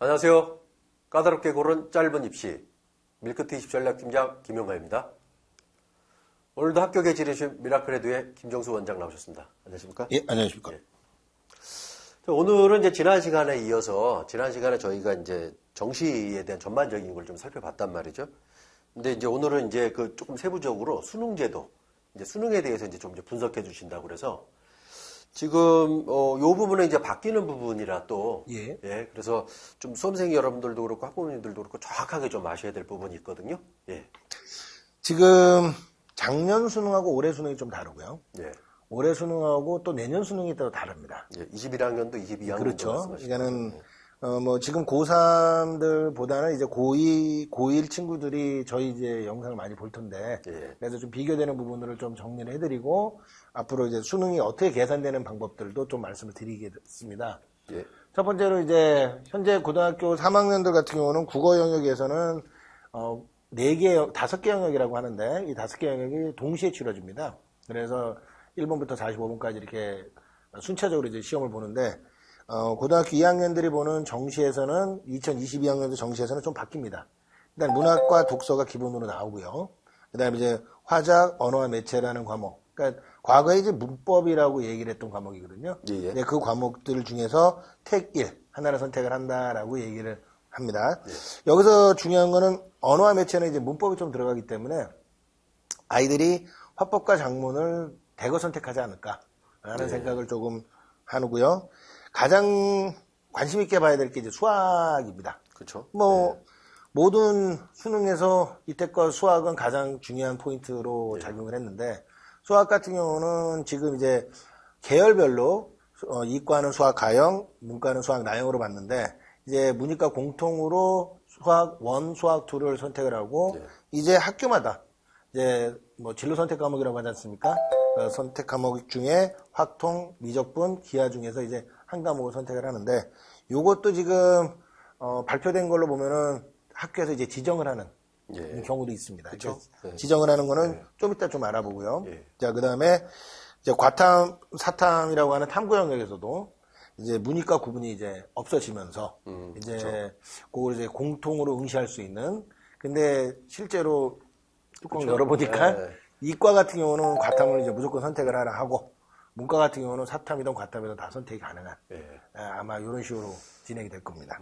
안녕하세요. 까다롭게 고른 짧은 입시 밀크티 입시 전략팀장 김용가입니다. 오늘도 합격에 지르신 미라클헤드의 김정수 원장 나오셨습니다. 안녕하십니까? 예, 안녕하십니까? 예. 오늘은 이제 지난 시간에 이어서 지난 시간에 저희가 이제 정시에 대한 전반적인 걸 좀 살펴봤단 말이죠. 근데 이제 오늘은 이제 그 조금 세부적으로 수능제도, 이제 수능에 대해서 이제 좀 분석해 주신다고 그래서 지금 요 부분은 이제 바뀌는 부분이라 또 예. 그래서 좀 수험생 여러분들도 그렇고 학부모님들도 그렇고 정확하게 좀 아셔야 될 부분이 있거든요. 예. 지금 작년 수능하고 올해 수능이 좀 다르고요. 예. 올해 수능하고 또 내년 수능이 또 다릅니다. 예. 21학년도 22학년도 그렇죠. 그러니까는 뭐 지금 고3들보다는 이제 고1 친구들이 저희 이제 영상을 많이 볼 텐데 예. 그래서 좀 비교되는 부분들을 좀 정리를 해드리고 앞으로 이제 수능이 어떻게 계산되는 방법들도 좀 말씀을 드리겠습니다. 예. 첫 번째로 이제 현재 고등학교 3학년들 같은 경우는 국어 영역에서는 5개 영역이라고 하는데 이 5개 영역이 동시에 치러집니다. 그래서 1번부터 45번까지 이렇게 순차적으로 이제 시험을 보는데 고등학교 2학년들이 보는 정시에서는 2022학년도 정시에서는 좀 바뀝니다. 일단 문학과 독서가 기본으로 나오고요. 그다음에 이제 화작, 언어와 매체라는 과목. 그러니까 과거에 이제 문법이라고 얘기를 했던 과목이거든요. 예. 네, 그 과목들 중에서 택 1, 하나를 선택을 한다라고 얘기를 합니다. 예. 여기서 중요한 거는 언어와 매체는 이제 문법이 좀 들어가기 때문에 아이들이 화법과 작문을 대거 선택하지 않을까라는 예. 생각을 조금 하고요. 가장 관심 있게 봐야 될 게 이제 수학입니다. 그렇죠. 모든 수능에서 이때껏 수학은 가장 중요한 포인트로 작용을 했는데 수학 같은 경우는 지금 이제 계열별로 이과는 수학 가형, 문과는 수학 나형으로 봤는데 이제 문이과 공통으로 수학 1, 수학 2를 선택을 하고 이제 학교마다 이제 뭐 진로 선택 과목이라고 하지 않습니까? 선택 과목 중에 확통, 미적분, 기하 중에서 이제 한 과목을 선택을 하는데 이것도 지금 발표된 걸로 보면은 학교에서 이제 지정을 하는 경우도 있습니다. 그렇죠. 지정을 하는 거는 좀 이따 좀 알아보고요. 예. 자, 그다음에 이제 과탐, 사탐이라고 하는 탐구 영역에서도 이제 문이과 구분이 이제 없어지면서 이제 그렇죠. 그걸 이제 공통으로 응시할 수 있는 근데 실제로 뚜껑 그렇죠. 열어보니까 네. 이과 같은 경우는 과탐을 이제 무조건 선택을 하라 하고 문과 같은 경우는 사탐이든 과탐이든 다 선택이 가능한 아마 이런 식으로 진행이 될 겁니다.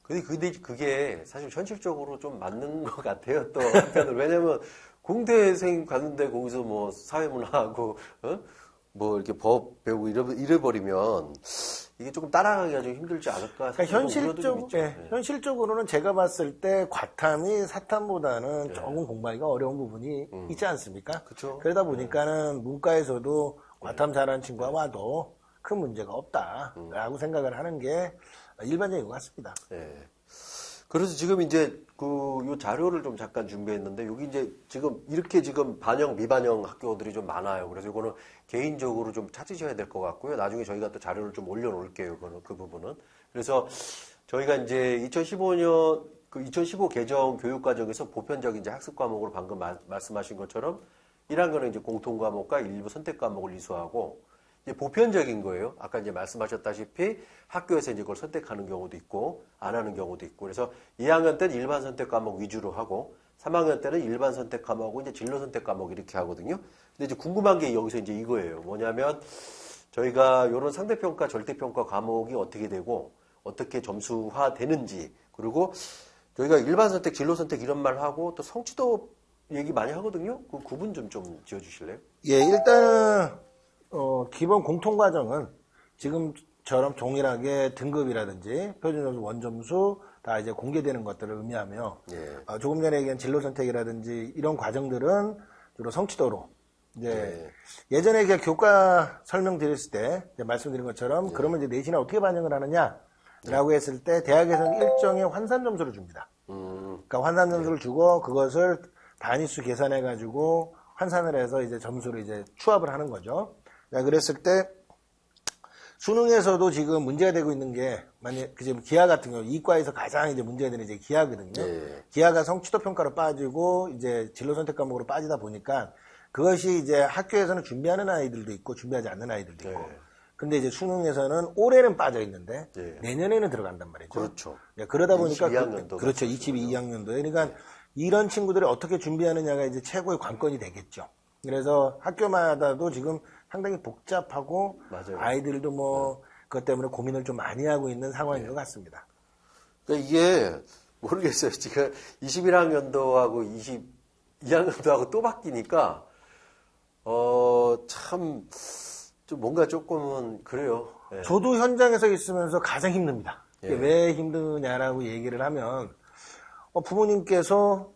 근데 그게 사실 현실적으로 좀 맞는 것 같아요. 또 한편으로 왜냐면 공대생 갔는데 거기서 뭐 사회문화하고 뭐 이렇게 법 배우고 이래버리면 이게 조금 따라가기가 좀 힘들지 않을까. 그러니까 현실적으로는 제가 봤을 때 과탐이 사탐보다는 조금 공부하기가 어려운 부분이 있지 않습니까? 그쵸. 그러다 보니까는 문과에서도 과탐 잘하는 친구가 와도 큰 문제가 없다라고 생각을 하는 게 일반적인 것 같습니다. 예. 그래서 지금 이제 요 자료를 좀 잠깐 준비했는데 여기 이제 지금 이렇게 지금 반영 미반영 학교들이 좀 많아요. 그래서 이거는 개인적으로 좀 찾으셔야 될 것 같고요. 나중에 저희가 또 자료를 좀 올려놓을게요. 그 부분은. 그래서 저희가 이제 2015년 2015 개정 교육과정에서 보편적인 이제 학습 과목으로 방금 말씀하신 것처럼 1학년은 이제 공통 과목과 일부 선택 과목을 이수하고 이제 보편적인 거예요. 아까 이제 말씀하셨다시피 학교에서 이제 그걸 선택하는 경우도 있고 안 하는 경우도 있고 그래서 2학년 때는 일반 선택 과목 위주로 하고 3학년 때는 일반 선택 과목하고 이제 진로 선택 과목 이렇게 하거든요. 근데 이제 궁금한 게 여기서 이제 이거예요. 뭐냐면 저희가 이런 상대평가, 절대평가 과목이 어떻게 되고 어떻게 점수화 되는지 그리고 저희가 일반 선택, 진로 선택 이런 말 하고 또 성취도 얘기 많이 하거든요. 그 구분 좀 지어주실래요? 예, 일단은 기본 공통과정은 지금처럼 동일하게 등급이라든지 표준점수, 원점수 다 이제 공개되는 것들을 의미하며 조금 전에 얘기한 진로 선택이라든지 이런 과정들은 주로 성취도로 이제 예전에 그냥 교과 설명드렸을 때 이제 말씀드린 것처럼 그러면 이제 내신에 어떻게 반영을 하느냐라고 했을 때 대학에서는 일정의 환산 점수를 줍니다. 그러니까 환산 점수를 주고 그것을 단위수 계산해 가지고 환산을 해서 이제 점수를 이제 추합을 하는 거죠. 자, 그랬을 때 수능에서도 지금 문제가 되고 있는 게, 만약, 지금 기하 같은 경우, 이과에서 가장 이제 문제가 되는 이제 기하거든요. 예. 기하가 성취도 평가로 빠지고, 이제 진로 선택 과목으로 빠지다 보니까, 그것이 이제 학교에서는 준비하는 아이들도 있고, 준비하지 않는 아이들도 있고. 예. 근데 이제 수능에서는 올해는 빠져 있는데, 예. 내년에는 들어간단 말이죠. 그렇죠. 예, 그러다 보니까 22학년도 그렇죠. 22학년도에. 그러니까 이런 친구들이 어떻게 준비하느냐가 이제 최고의 관건이 되겠죠. 그래서 학교마다도 지금 상당히 복잡하고 맞아요. 아이들도 뭐 그것 때문에 고민을 좀 많이 하고 있는 상황인 것 같습니다. 그러니까 이게 모르겠어요. 지금 21학년도하고 22학년도하고 또 바뀌니까 참 좀 뭔가 조금은 그래요. 예. 저도 현장에서 있으면서 가장 힘듭니다. 예. 왜 힘드냐라고 얘기를 하면 부모님께서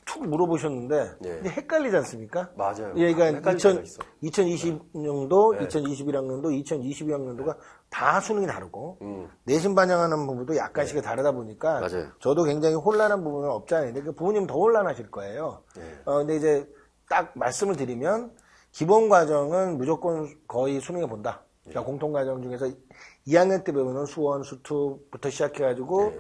툭 물어보셨는데 예. 이제 헷갈리지 않습니까? 맞아요. 예, 그러니까 헷갈릴 때가 있어. 2020년도, 네. 2021학년도, 2022학년도가 다 수능이 다르고 음. 내신 반영하는 부분도 약간씩 다르다 보니까 맞아요. 저도 굉장히 혼란한 부분은 없지 않은데 부모님 더 혼란하실 거예요. 예. 근데 이제 딱 말씀을 드리면 기본 과정은 무조건 거의 수능에 본다. 그러니까 공통 과정 중에서 2학년 때 배우는 수원, 수투부터 시작해가지고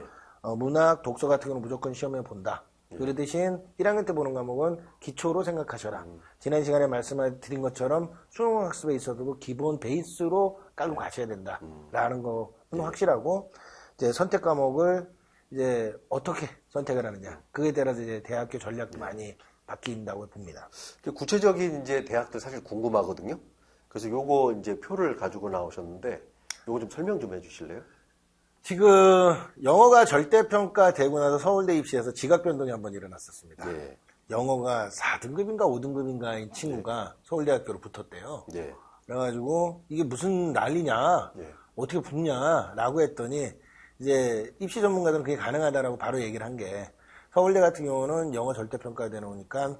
문학, 독서 같은 경우는 무조건 시험에 본다. 그 대신 1학년 때 보는 과목은 기초로 생각하셔라. 지난 시간에 말씀드린 것처럼 수능 학습에 있어서도 기본 베이스로 깔고 가셔야 된다. 라는 거는 확실하고, 이제 선택 과목을 이제 어떻게 선택을 하느냐. 그에 따라서 이제 대학교 전략도 많이 바뀐다고 봅니다. 구체적인 이제 대학들 사실 궁금하거든요. 그래서 요거 이제 표를 가지고 나오셨는데 요거 좀 설명 좀 해주실래요? 지금 영어가 절대평가 되고 나서 서울대 입시에서 지각 변동이 한번 일어났었습니다. 예. 영어가 4등급인가 5등급인가인 친구가 서울대학교로 붙었대요. 예. 그래가지고 이게 무슨 난리냐, 예. 어떻게 붙냐라고 했더니 이제 입시 전문가들은 그게 가능하다라고 바로 얘기를 한 게 서울대 같은 경우는 영어 절대평가가 되놓으니까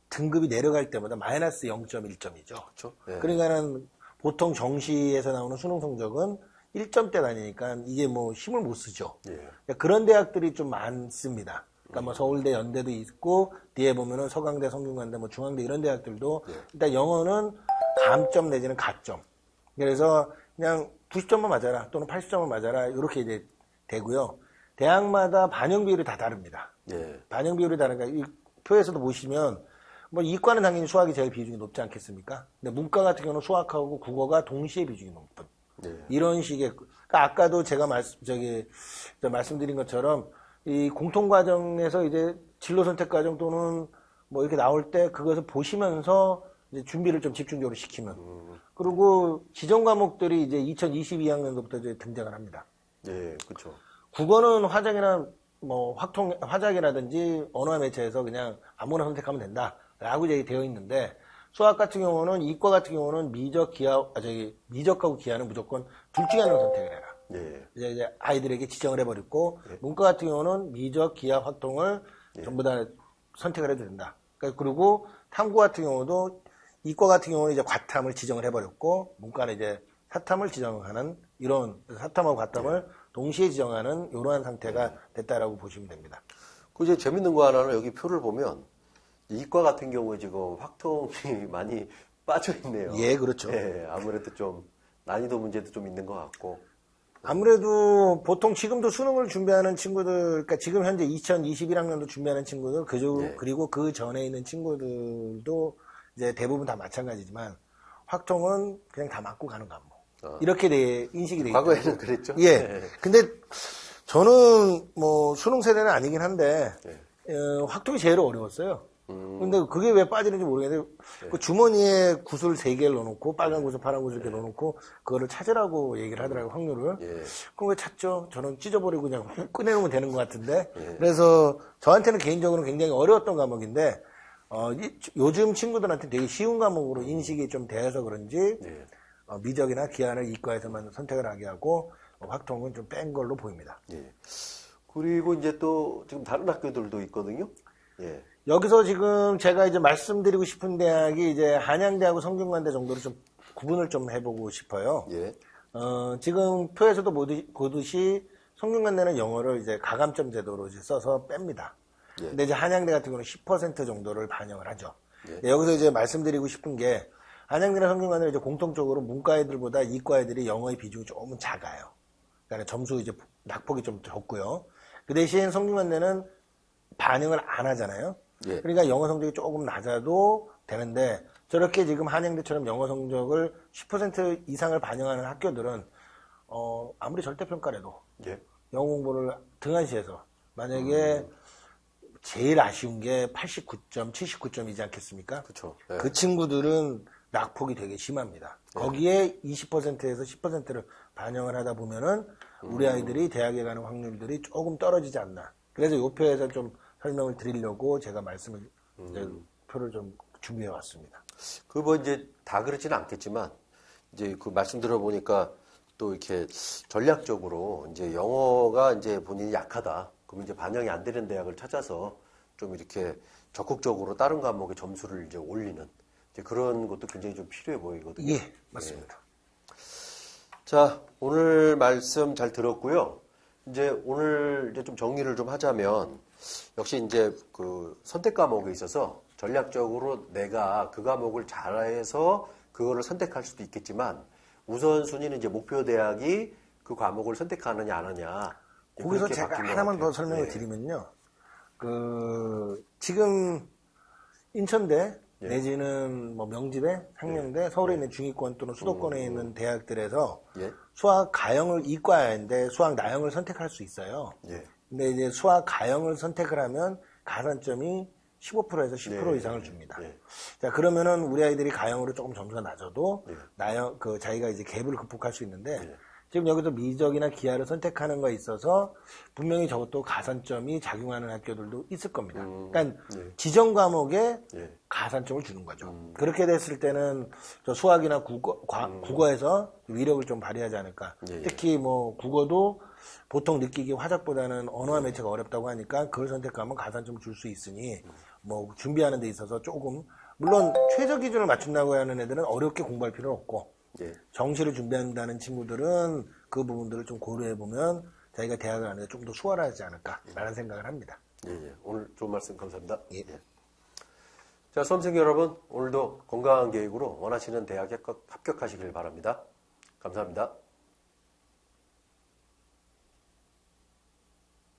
등급이 내려갈 때마다 마이너스 0.1점이죠. 그렇죠. 예. 그러니까는 보통 정시에서 나오는 수능 성적은 1점대 다니니까 이게 뭐 힘을 못 쓰죠. 예. 그러니까 그런 대학들이 좀 많습니다. 그러니까 뭐 서울대, 연대도 있고 뒤에 보면은 서강대, 성균관대, 뭐 중앙대 이런 대학들도 일단 영어는 감점 내지는 가점. 그래서 그냥 90점만 맞아라 또는 80점만 맞아라 이렇게 이제 되고요. 대학마다 반영 비율이 다 다릅니다. 예. 반영 비율이 다르니까 이 표에서도 보시면 뭐 이과는 당연히 수학이 제일 비중이 높지 않겠습니까? 근데 문과 같은 경우는 수학하고 국어가 동시에 비중이 높은 예. 이런 식의 그러니까 아까도 제가 말씀드린 것처럼 이 공통 과정에서 이제 진로 선택 과정 또는 뭐 이렇게 나올 때 그것을 보시면서 이제 준비를 좀 집중적으로 시키면 그리고 지정 과목들이 이제 2022학년도부터 이제 등장을 합니다. 예. 그렇죠. 국어는 화작이나 뭐 화작이라든지 언어와 매체에서 그냥 아무나 선택하면 된다라고 이제 되어 있는데 수학 같은 경우는 이과 같은 경우는 미적하고 기하는 무조건 둘 중에 하나를 선택을 해라. 예. 이제 아이들에게 지정을 해버렸고 문과 같은 경우는 미적, 기하 활동을 전부 다 선택을 해도 된다. 그리고 탐구 같은 경우도 이과 같은 경우는 이제 과탐을 지정을 해버렸고 문과는 이제 사탐을 지정하는 이런 사탐하고 과탐을 동시에 지정하는 이러한 상태가 됐다라고 보시면 됩니다. 그 이제 재밌는 거 하나는 여기 표를 보면 이과 같은 경우에 지금 확통이 많이 빠져 있네요. 예, 그렇죠. 예, 아무래도 좀 난이도 문제도 좀 있는 것 같고. 아무래도 보통 지금도 수능을 준비하는 친구들, 그러니까 지금 현재 2021학년도 준비하는 친구들, 그리고 그 전에 있는 친구들도 이제 대부분 다 마찬가지지만 확통은 그냥 다 맞고 가는 과목. 이렇게 인식이 되어 있다. 과거에는 그랬죠. 예. 네. 근데 저는 뭐 수능 세대는 아니긴 한데 네. 확통이 제일 어려웠어요. 근데 그게 왜 빠지는지 모르겠는데 그 주머니에 구슬 3개를 넣어놓고 빨간 구슬, 파란 구슬 이렇게 넣어놓고 그거를 찾으라고 얘기를 하더라고요. 확률을. 예. 그럼 왜 찾죠? 저는 찢어버리고 그냥 훅 꺼내놓으면 되는 것 같은데 그래서 저한테는 개인적으로 굉장히 어려웠던 과목인데 요즘 친구들한테 되게 쉬운 과목으로 인식이 좀 되어서 그런지 예. 미적이나 기하를 이과에서만 선택을 하게 하고 확통은 좀 뺀 걸로 보입니다. 예. 그리고 이제 또 지금 다른 학교들도 있거든요. 예. 여기서 지금 제가 이제 말씀드리고 싶은 대학이 이제 한양대하고 성균관대 정도로 좀 구분을 좀 해보고 싶어요. 예. 지금 표에서도 보듯이 성균관대는 영어를 이제 가감점 제도로 이제 써서 뺍니다. 예. 근데 이제 한양대 같은 경우는 10% 정도를 반영을 하죠. 예. 네, 여기서 이제 말씀드리고 싶은 게 한양대나 성균관대는 이제 공통적으로 문과 애들보다 이과 애들이 영어의 비중이 조금 작아요. 그러니까 점수 이제 낙폭이 좀 적고요. 그 대신 성균관대는 반영을 안 하잖아요. 예. 그러니까 영어 성적이 조금 낮아도 되는데 저렇게 지금 한양대처럼 영어 성적을 10% 이상을 반영하는 학교들은 아무리 절대평가라도 예. 영어 공부를 등한시해서 만약에 제일 아쉬운 게 89점, 79점이지 않겠습니까? 그렇죠. 그 친구들은 낙폭이 되게 심합니다. 거기에 20%에서 10%를 반영을 하다 보면은 우리 아이들이 대학에 가는 확률들이 조금 떨어지지 않나. 그래서 이 표에서 좀 설명을 드리려고 제가 표를 좀 준비해 왔습니다. 그 뭐 이제 다 그렇지는 않겠지만 이제 그 말씀 들어보니까 또 이렇게 전략적으로 이제 영어가 이제 본인이 약하다. 그럼 이제 반영이 안 되는 대학을 찾아서 좀 이렇게 적극적으로 다른 과목의 점수를 이제 올리는 이제 그런 것도 굉장히 좀 필요해 보이거든요. 예, 맞습니다. 자, 오늘 말씀 잘 들었고요. 이제 오늘 이제 좀 정리를 좀 하자면 역시 이제 그 선택 과목에 있어서 전략적으로 내가 그 과목을 잘해서 그거를 선택할 수도 있겠지만 우선순위는 이제 목표 대학이 그 과목을 선택하느냐 안 하느냐. 거기서 그렇게 제가 바뀐 것 하나만 같아요. 더 설명을 예. 드리면요. 지금 인천대 예. 내지는 뭐 명지대, 상명대, 서울에 있는 중위권 또는 수도권에 있는 대학들에서 예. 수학 가형을 이과인데 수학 나형을 선택할 수 있어요. 예. 근데 이제 수학 가형을 선택을 하면 가산점이 15%에서 10% 네. 이상을 줍니다. 예. 자, 그러면은 우리 아이들이 가형으로 조금 점수가 낮아도 예. 나형 자기가 이제 갭을 극복할 수 있는데 예. 지금 여기서 미적이나 기하를 선택하는 거에 있어서 분명히 저것도 가산점이 작용하는 학교들도 있을 겁니다. 그러니까 예. 지정 과목에 예. 가산점을 주는 거죠. 그렇게 됐을 때는 저 수학이나 국어에서 위력을 좀 발휘하지 않을까. 예, 예. 특히 뭐 국어도 보통 느끼기 화작보다는 언어와 매체가 어렵다고 하니까 그걸 선택하면 가산점을 줄 수 있으니 뭐 준비하는 데 있어서 조금 물론 최저 기준을 맞춘다고 하는 애들은 어렵게 공부할 필요는 없고 예. 정시를 준비한다는 친구들은 그 부분들을 좀 고려해 보면 자기가 대학을 가는데 좀 더 수월하지 않을까라는 생각을 합니다. 예, 예. 오늘 좋은 말씀 감사합니다. 예. 자, 수험생 여러분, 오늘도 건강한 계획으로 원하시는 대학에 합격하시길 바랍니다. 감사합니다.